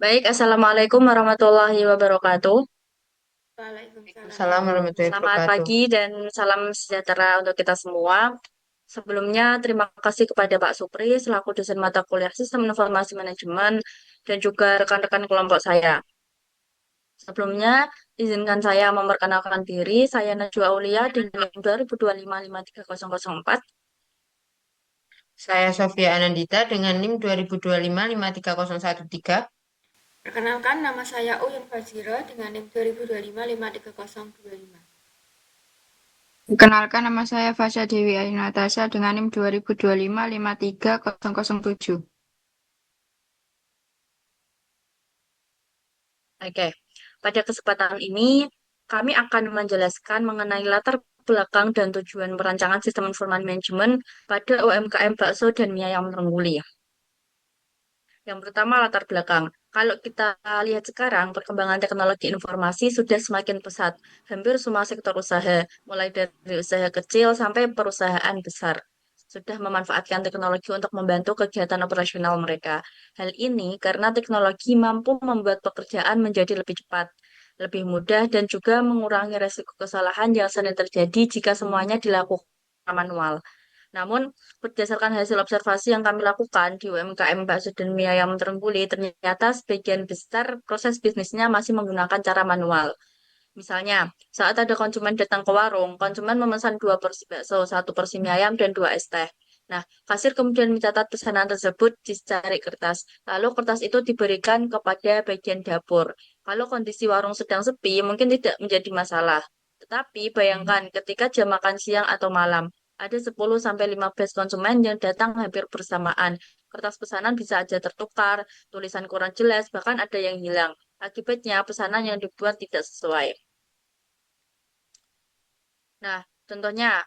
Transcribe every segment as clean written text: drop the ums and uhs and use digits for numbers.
Baik, Assalamualaikum warahmatullahi wabarakatuh. Waalaikumsalam Assalamualaikum warahmatullahi Selamat wabarakatuh. pagi dan salam sejahtera untuk kita semua. Sebelumnya, terima kasih kepada Pak Supri selaku dosen mata kuliah Sistem Informasi Manajemen dan juga rekan-rekan kelompok saya. Sebelumnya, izinkan saya memperkenalkan diri. Saya Najwa Aulia dengan NIM 2025530004. Saya Sofia Anandita dengan NIM 2025-53013. Perkenalkan, nama saya Uyun Fazira dengan NIM 2025-53025. Perkenalkan nama saya Fasya Dewi Ayu Natasha dengan NIM 2025-53007. Oke, pada kesempatan ini kami akan menjelaskan mengenai latar belakang dan tujuan perancangan sistem informasi manajemen pada UMKM bakso dan mie ayam Trengguli. Yang pertama latar belakang. Kalau kita lihat sekarang, perkembangan teknologi informasi sudah semakin pesat. Hampir semua sektor usaha, mulai dari usaha kecil sampai perusahaan besar, sudah memanfaatkan teknologi untuk membantu kegiatan operasional mereka. Hal ini karena teknologi mampu membuat pekerjaan menjadi lebih cepat, lebih mudah, dan juga mengurangi resiko kesalahan yang sering terjadi jika semuanya dilakukan manual. Namun, berdasarkan hasil observasi yang kami lakukan di UMKM bakso dan mie ayam Trengguli, ternyata sebagian besar proses bisnisnya masih menggunakan cara manual. Misalnya, saat ada konsumen datang ke warung, konsumen memesan dua porsi bakso, satu porsi mie ayam, dan dua es teh. Nah, kasir kemudian mencatat pesanan tersebut di secari kertas. Lalu kertas itu diberikan kepada bagian dapur. Kalau kondisi warung sedang sepi, mungkin tidak menjadi masalah. Tetapi bayangkan ketika jam makan siang atau malam, ada 10-15 konsumen yang datang hampir bersamaan. Kertas pesanan bisa aja tertukar, tulisan kurang jelas, bahkan ada yang hilang. Akibatnya pesanan yang dibuat tidak sesuai. Nah, contohnya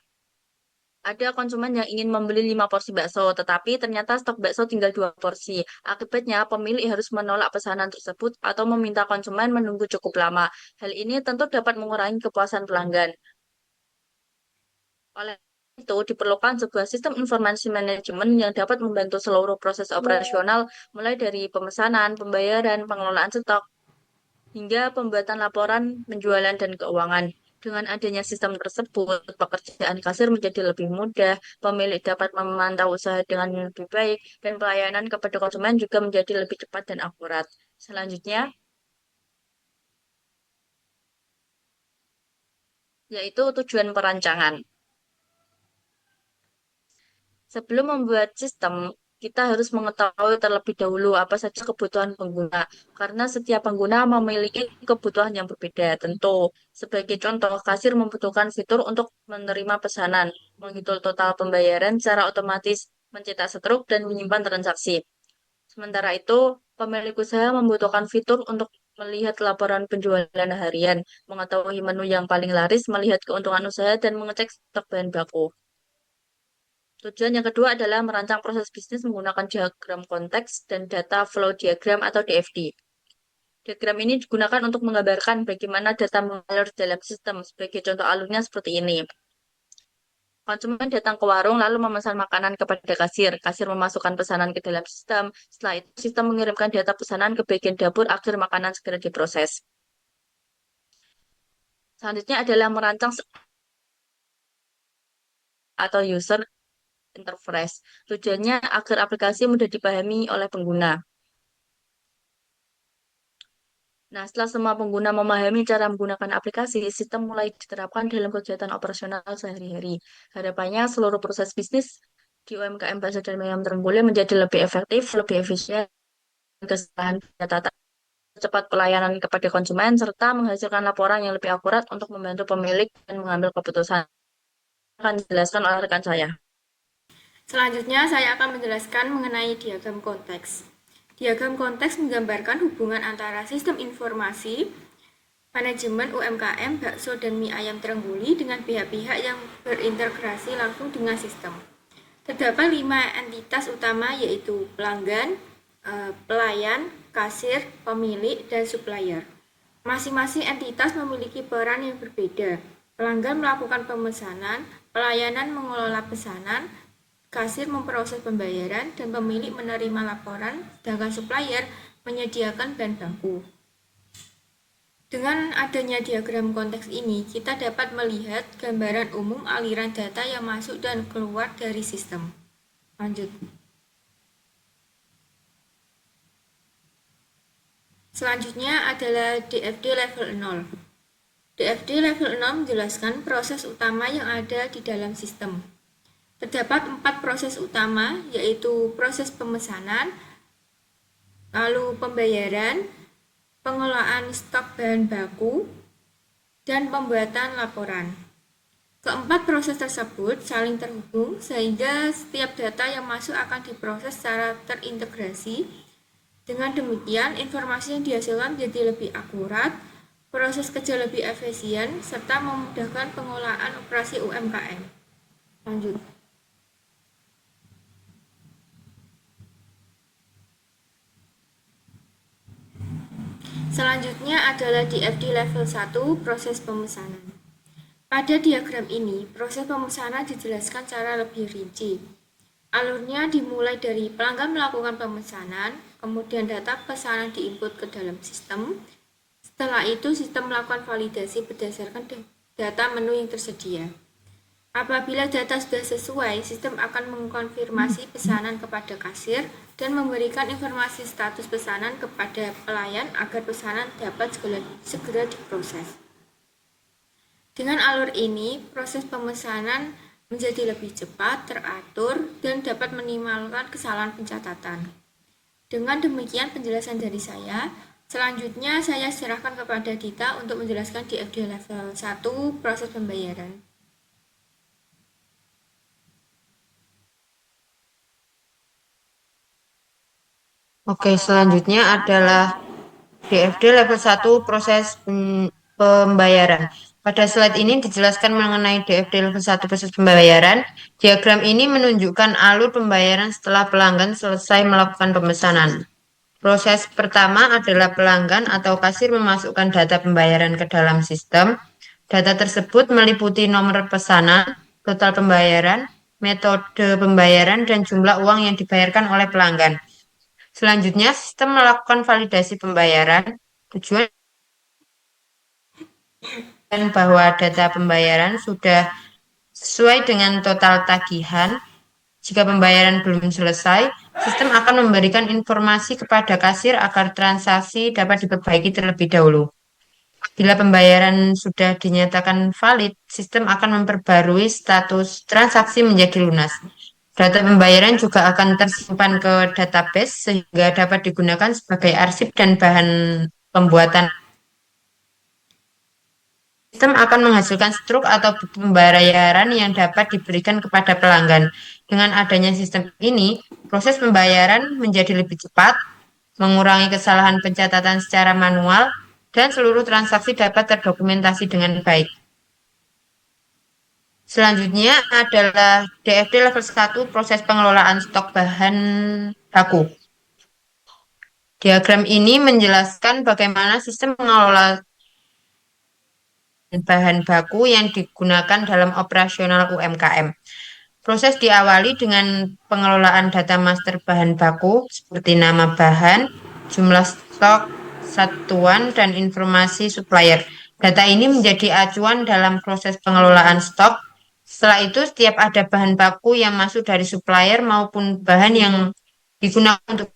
ada konsumen yang ingin membeli 5 porsi bakso, tetapi ternyata stok bakso tinggal 2 porsi. Akibatnya pemilik harus menolak pesanan tersebut atau meminta konsumen menunggu cukup lama. Hal ini tentu dapat mengurangi kepuasan pelanggan. Oleh itu, diperlukan sebuah sistem informasi manajemen yang dapat membantu seluruh proses operasional, mulai dari pemesanan, pembayaran, pengelolaan stok, hingga pembuatan laporan penjualan dan keuangan. Dengan adanya sistem tersebut, pekerjaan kasir menjadi lebih mudah, pemilik dapat memantau usaha dengan lebih baik, dan pelayanan kepada konsumen juga menjadi lebih cepat dan akurat. Selanjutnya, yaitu tujuan perancangan. Sebelum membuat sistem, kita harus mengetahui terlebih dahulu apa saja kebutuhan pengguna, karena setiap pengguna memiliki kebutuhan yang berbeda. Tentu, sebagai contoh, kasir membutuhkan fitur untuk menerima pesanan, menghitung total pembayaran secara otomatis, mencetak struk, dan menyimpan transaksi. Sementara itu, pemilik usaha membutuhkan fitur untuk melihat laporan penjualan harian, mengetahui menu yang paling laris, melihat keuntungan usaha, dan mengecek stok bahan baku. Tujuan yang kedua adalah merancang proses bisnis menggunakan diagram konteks dan data flow diagram atau DFD. Diagram ini digunakan untuk menggambarkan bagaimana data mengalir dalam sistem. Sebagai contoh alurnya seperti ini. Konsumen datang ke warung lalu memesan makanan kepada kasir. Kasir memasukkan pesanan ke dalam sistem. Setelah itu, sistem mengirimkan data pesanan ke bagian dapur agar makanan segera diproses. Selanjutnya adalah merancang atau user interface. Tujuannya agar aplikasi mudah dipahami oleh pengguna. Nah, setelah semua pengguna memahami cara menggunakan aplikasi, sistem mulai diterapkan dalam kegiatan operasional sehari-hari. Harapannya seluruh proses bisnis di UMKM Bakso dan Ayam Trenggule menjadi lebih efektif, lebih efisien, kesalahan data cepat pelayanan kepada konsumen, serta menghasilkan laporan yang lebih akurat untuk membantu pemilik dan mengambil keputusan. Akan dijelaskan oleh rekan saya. Selanjutnya, saya akan menjelaskan mengenai diagram konteks. Diagram konteks menggambarkan hubungan antara sistem informasi, manajemen UMKM, bakso dan mie ayam Trengguli dengan pihak-pihak yang berintegrasi langsung dengan sistem. Terdapat 5 entitas utama yaitu pelanggan, pelayan, kasir, pemilik, dan supplier. Masing-masing entitas memiliki peran yang berbeda. Pelanggan melakukan pemesanan, pelayanan mengelola pesanan, kasir memproses pembayaran, dan pemilik menerima laporan, sedangkan supplier menyediakan bahan baku. Dengan adanya diagram konteks ini, kita dapat melihat gambaran umum aliran data yang masuk dan keluar dari sistem. Lanjut. Selanjutnya adalah DFD level 0. DFD level 0 menjelaskan proses utama yang ada di dalam sistem. Terdapat 4 proses utama, yaitu proses pemesanan, lalu pembayaran, pengelolaan stok bahan baku, dan pembuatan laporan. Keempat proses tersebut saling terhubung sehingga setiap data yang masuk akan diproses secara terintegrasi. Dengan demikian, informasi yang dihasilkan menjadi lebih akurat, proses kerja lebih efisien, serta memudahkan pengelolaan operasi UMKM. Lanjut. Selanjutnya adalah DFD level 1, proses pemesanan. Pada diagram ini, proses pemesanan dijelaskan secara lebih rinci. Alurnya dimulai dari pelanggan melakukan pemesanan, kemudian data pesanan diinput ke dalam sistem. Setelah itu, sistem melakukan validasi berdasarkan data menu yang tersedia. Apabila data sudah sesuai, sistem akan mengkonfirmasi pesanan kepada kasir dan memberikan informasi status pesanan kepada pelayan agar pesanan dapat segera diproses. Dengan alur ini, proses pemesanan menjadi lebih cepat, teratur, dan dapat meminimalkan kesalahan pencatatan. Dengan demikian penjelasan dari saya. Selanjutnya saya serahkan kepada Dita untuk menjelaskan DFD level 1, proses pembayaran. Oke, selanjutnya adalah DFD level 1 proses pembayaran. Pada slide ini dijelaskan mengenai DFD level 1 proses pembayaran. Diagram ini menunjukkan alur pembayaran setelah pelanggan selesai melakukan pemesanan. Proses pertama adalah pelanggan atau kasir memasukkan data pembayaran ke dalam sistem. Data tersebut meliputi nomor pesanan, total pembayaran, metode pembayaran, dan jumlah uang yang dibayarkan oleh pelanggan. Selanjutnya, sistem melakukan validasi pembayaran. Tujuan bahwa data pembayaran sudah sesuai dengan total tagihan. Jika pembayaran belum selesai, sistem akan memberikan informasi kepada kasir agar transaksi dapat diperbaiki terlebih dahulu. Bila pembayaran sudah dinyatakan valid, sistem akan memperbarui status transaksi menjadi lunas. Data pembayaran juga akan tersimpan ke database sehingga dapat digunakan sebagai arsip dan bahan pembuatan. Sistem akan menghasilkan struk atau bukti pembayaran yang dapat diberikan kepada pelanggan. Dengan adanya sistem ini, proses pembayaran menjadi lebih cepat, mengurangi kesalahan pencatatan secara manual, dan seluruh transaksi dapat terdokumentasi dengan baik. Selanjutnya adalah DFD level 1, proses pengelolaan stok bahan baku. Diagram ini menjelaskan bagaimana sistem mengelola bahan baku yang digunakan dalam operasional UMKM. Proses diawali dengan pengelolaan data master bahan baku seperti nama bahan, jumlah stok, satuan, dan informasi supplier. Data ini menjadi acuan dalam proses pengelolaan stok. Setelah itu, setiap ada bahan baku yang masuk dari supplier maupun bahan yang digunakan untuk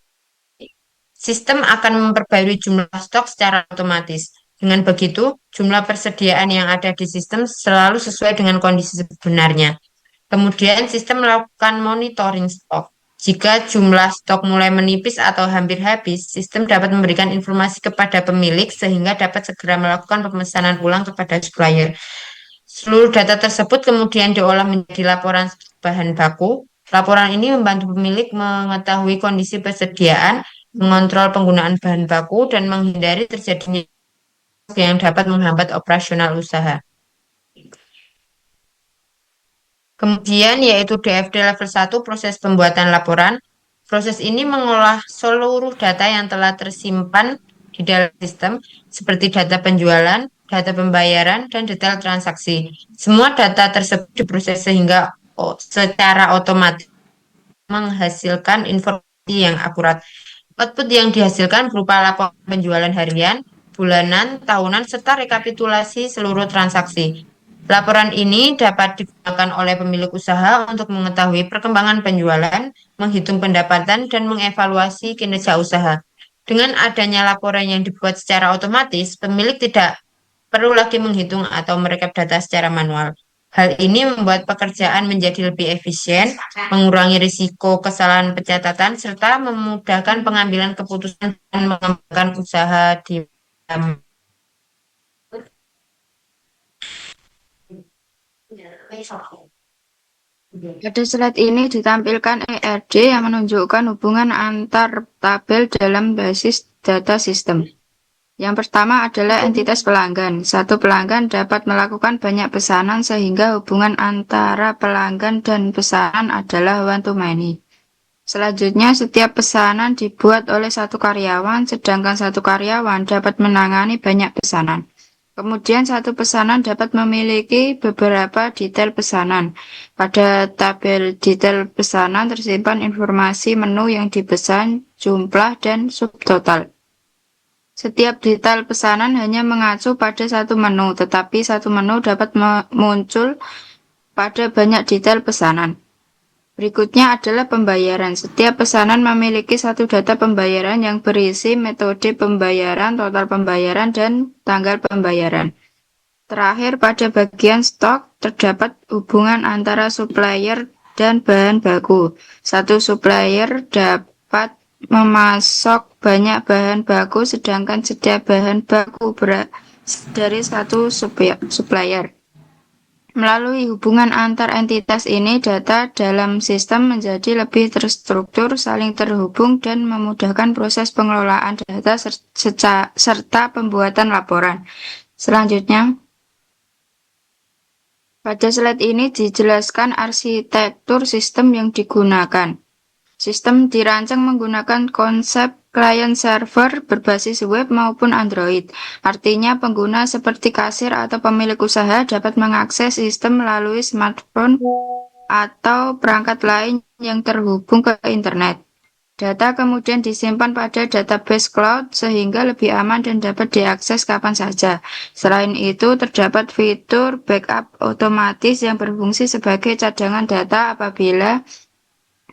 sistem akan memperbarui jumlah stok secara otomatis. Dengan begitu, jumlah persediaan yang ada di sistem selalu sesuai dengan kondisi sebenarnya. Kemudian, sistem melakukan monitoring stok. Jika jumlah stok mulai menipis atau hampir habis, sistem dapat memberikan informasi kepada pemilik sehingga dapat segera melakukan pemesanan ulang kepada supplier. Seluruh data tersebut kemudian diolah menjadi laporan bahan baku. Laporan ini membantu pemilik mengetahui kondisi persediaan, mengontrol penggunaan bahan baku, dan menghindari terjadinya yang dapat menghambat operasional usaha. Kemudian yaitu DFD level 1, proses pembuatan laporan. Proses ini mengolah seluruh data yang telah tersimpan di dalam sistem, seperti data penjualan, data pembayaran, dan detail transaksi. Semua data tersebut diproses sehingga secara otomatis menghasilkan informasi yang akurat. Output yang dihasilkan berupa laporan penjualan harian, bulanan, tahunan, serta rekapitulasi seluruh transaksi. Laporan ini dapat digunakan oleh pemilik usaha untuk mengetahui perkembangan penjualan, menghitung pendapatan, dan mengevaluasi kinerja usaha. Dengan adanya laporan yang dibuat secara otomatis, pemilik tidak perlu lagi menghitung atau merekap data secara manual. Hal ini membuat pekerjaan menjadi lebih efisien, mengurangi risiko kesalahan pencatatan, serta memudahkan pengambilan keputusan dan mengembangkan usaha di Pada slide ini ditampilkan ERD yang menunjukkan hubungan antar tabel dalam basis data sistem. Yang pertama adalah entitas pelanggan. Satu pelanggan dapat melakukan banyak pesanan sehingga hubungan antara pelanggan dan pesanan adalah one to many. Selanjutnya, setiap pesanan dibuat oleh satu karyawan, sedangkan satu karyawan dapat menangani banyak pesanan. Kemudian satu pesanan dapat memiliki beberapa detail pesanan. Pada tabel detail pesanan tersimpan informasi menu yang dipesan, jumlah, dan subtotal. Setiap detail pesanan hanya mengacu pada satu menu, tetapi satu menu dapat muncul pada banyak detail pesanan. Berikutnya adalah pembayaran. Setiap pesanan memiliki satu data pembayaran yang berisi metode pembayaran, total pembayaran, dan tanggal pembayaran. Terakhir, pada bagian stok, terdapat hubungan antara supplier dan bahan baku. Satu supplier dapat memasok banyak bahan baku, sedangkan setiap bahan baku berasal dari satu supplier. Melalui hubungan antar entitas ini, data dalam sistem menjadi lebih terstruktur, saling terhubung, dan memudahkan proses pengelolaan data serta pembuatan laporan. Selanjutnya, pada slide ini dijelaskan arsitektur sistem yang digunakan. Sistem dirancang menggunakan konsep client-server berbasis web maupun Android. Artinya pengguna seperti kasir atau pemilik usaha dapat mengakses sistem melalui smartphone atau perangkat lain yang terhubung ke internet. Data kemudian disimpan pada database cloud sehingga lebih aman dan dapat diakses kapan saja. Selain itu, terdapat fitur backup otomatis yang berfungsi sebagai cadangan data apabila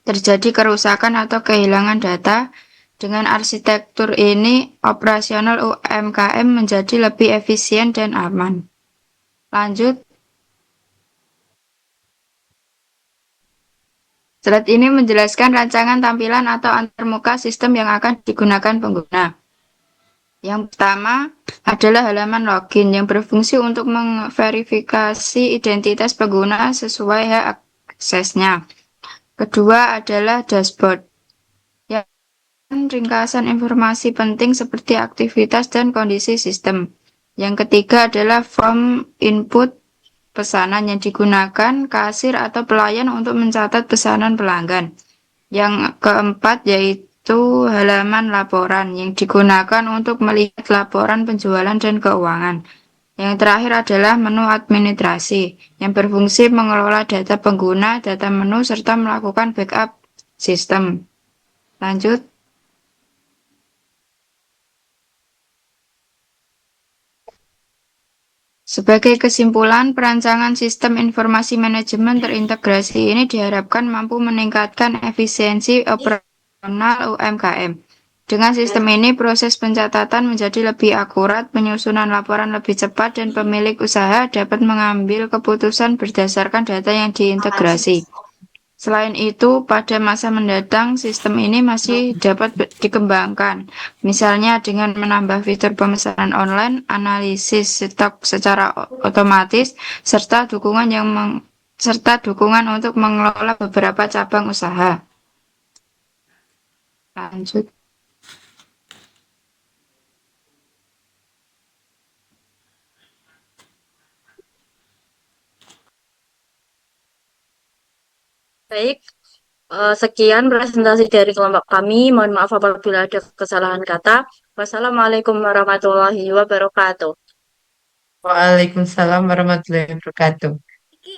terjadi kerusakan atau kehilangan data. Dengan arsitektur ini, operasional UMKM menjadi lebih efisien dan aman. Lanjut. Slide ini menjelaskan rancangan tampilan atau antarmuka sistem yang akan digunakan pengguna. Yang pertama adalah halaman login yang berfungsi untuk memverifikasi identitas pengguna sesuai hak aksesnya. Kedua adalah dashboard yang ringkasan informasi penting seperti aktivitas dan kondisi sistem. Yang ketiga adalah form input pesanan yang digunakan kasir atau pelayan untuk mencatat pesanan pelanggan. Yang keempat yaitu halaman laporan yang digunakan untuk melihat laporan penjualan dan keuangan. Yang terakhir adalah menu administrasi yang berfungsi mengelola data pengguna, data menu, serta melakukan backup sistem. Lanjut. Sebagai kesimpulan, perancangan sistem informasi manajemen terintegrasi ini diharapkan mampu meningkatkan efisiensi operasional UMKM. Dengan sistem ini, proses pencatatan menjadi lebih akurat, penyusunan laporan lebih cepat, dan pemilik usaha dapat mengambil keputusan berdasarkan data yang diintegrasi. Selain itu, pada masa mendatang, sistem ini masih dapat dikembangkan, misalnya dengan menambah fitur pemesanan online, analisis stok secara otomatis, serta dukungan untuk mengelola beberapa cabang usaha. Lanjut. Baik, sekian presentasi dari kelompok kami. Mohon maaf apabila ada kesalahan kata. Wassalamualaikum warahmatullahi wabarakatuh. Waalaikumsalam warahmatullahi wabarakatuh. Iki